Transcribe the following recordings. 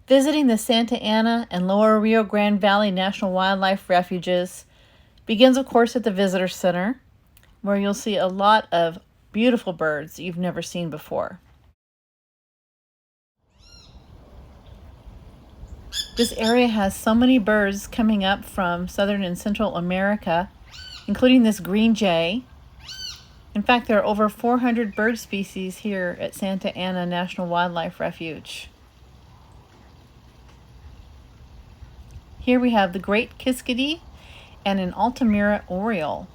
Visiting the Santa Ana and Lower Rio Grande Valley National Wildlife Refuges begins, of course, at the Visitor Center, where you'll see a lot of beautiful birds you've never seen before. This area has so many birds coming up from Southern and Central America, including this green jay. In fact, there are over 400 bird species here at Santa Ana National Wildlife Refuge. Here we have the great kiskadee and an Altamira oriole.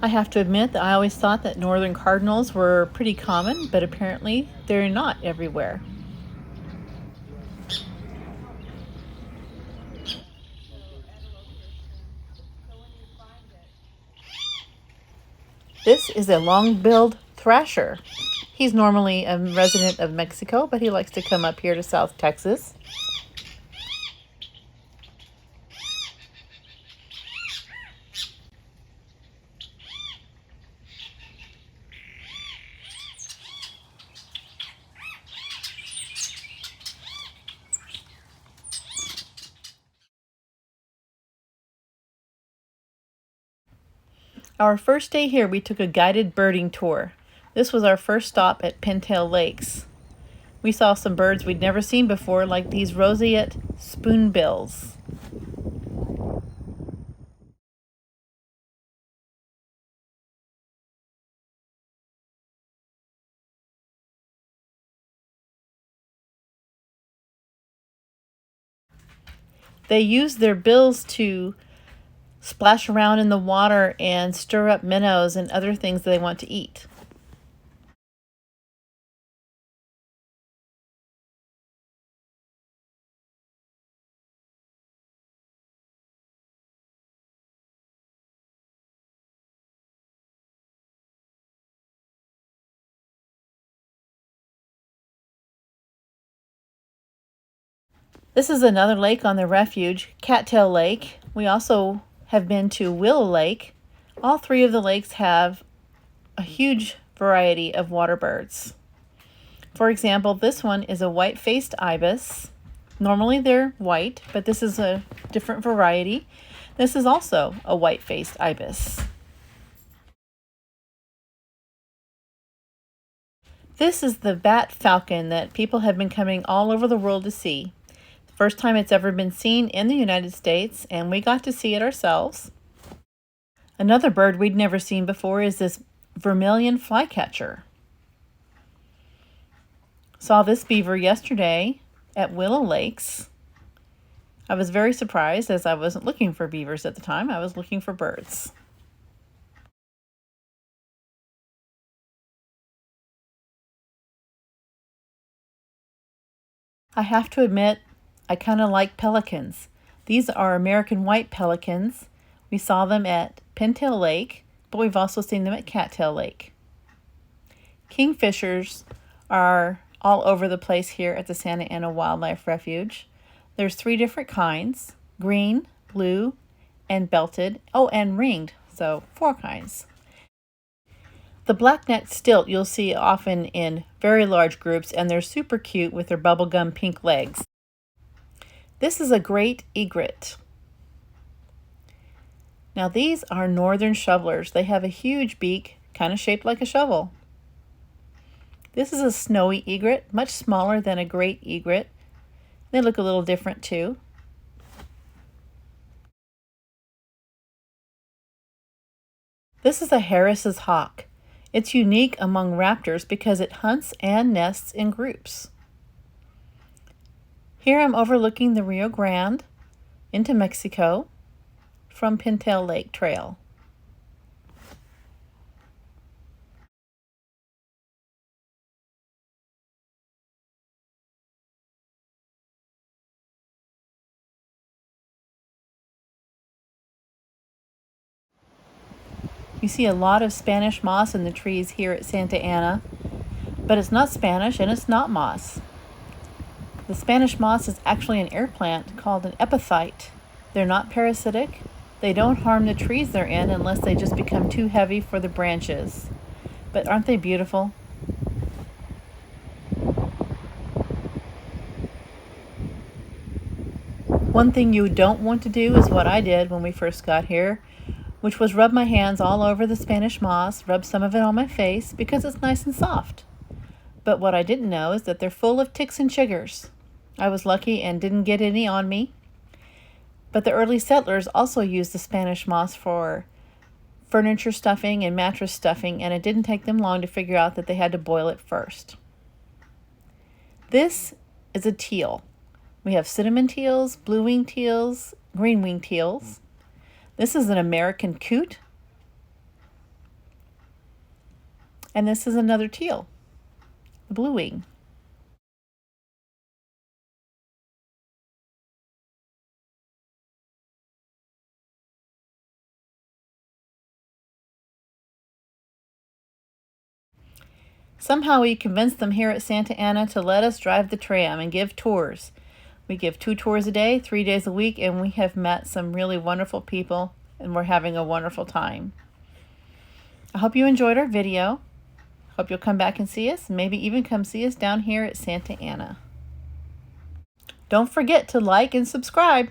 I have to admit that I always thought that northern cardinals were pretty common, but apparently they're not everywhere. This is a long-billed thrasher. He's normally a resident of Mexico, but he likes to come up here to South Texas. Our first day here, we took a guided birding tour. This was our first stop at Pintail Lakes. We saw some birds we'd never seen before, like these roseate spoonbills. They use their bills to splash around in the water and stir up minnows and other things they want to eat. This is another lake on the refuge, Cattail Lake. We also have been to Willow Lake. All three of the lakes have a huge variety of water birds. For example, this one is a white-faced ibis. Normally they're white, but this is a different variety. This is also a white-faced ibis. This is the bat falcon that people have been coming all over the world to see. First time it's ever been seen in the United States, and we got to see it ourselves. Another bird we'd never seen before is this vermilion flycatcher. Saw this beaver yesterday at Willow Lakes. I was very surprised, as I wasn't looking for beavers at the time. I was looking for birds. I have to admit, I kind of like pelicans. These are American white pelicans. We saw them at Pintail Lake, but we've also seen them at Cattail Lake. Kingfishers are all over the place here at the Santa Ana Wildlife Refuge. There's 3 different kinds: green, blue, and belted. Oh, and ringed, so 4 kinds. The black-necked stilt you'll see often in very large groups, and they're super cute with their bubblegum pink legs. This is a great egret. Now these are northern shovelers. They have a huge beak, kind of shaped like a shovel. This is a snowy egret, much smaller than a great egret. They look a little different too. This is a Harris's hawk. It's unique among raptors because it hunts and nests in groups. Here I'm overlooking the Rio Grande into Mexico from Pintail Lake Trail. You see a lot of Spanish moss in the trees here at Santa Ana, but it's not Spanish and it's not moss. The Spanish moss is actually an air plant called an epiphyte. They're not parasitic, They don't harm the trees they're in unless they just become too heavy for the branches. But aren't they beautiful? One thing you don't want to do is what I did when we first got here, which was rub my hands all over the Spanish moss, rub some of it on my face because it's nice and soft. But what I didn't know is that they're full of ticks and chiggers. I was lucky and didn't get any on me. But the early settlers also used the Spanish moss for furniture stuffing and mattress stuffing, and it didn't take them long to figure out that they had to boil it first. This is a teal. We have cinnamon teals, blue-winged teals, green-winged teals. This is an American coot. And this is another teal, the blue-wing. Somehow we convinced them here at Santa Ana to let us drive the tram and give tours. We give 2 tours a day, 3 days a week, and we have met some really wonderful people, and we're having a wonderful time. I hope you enjoyed our video. Hope you'll come back and see us, and maybe even come see us down here at Santa Ana. Don't forget to like and subscribe.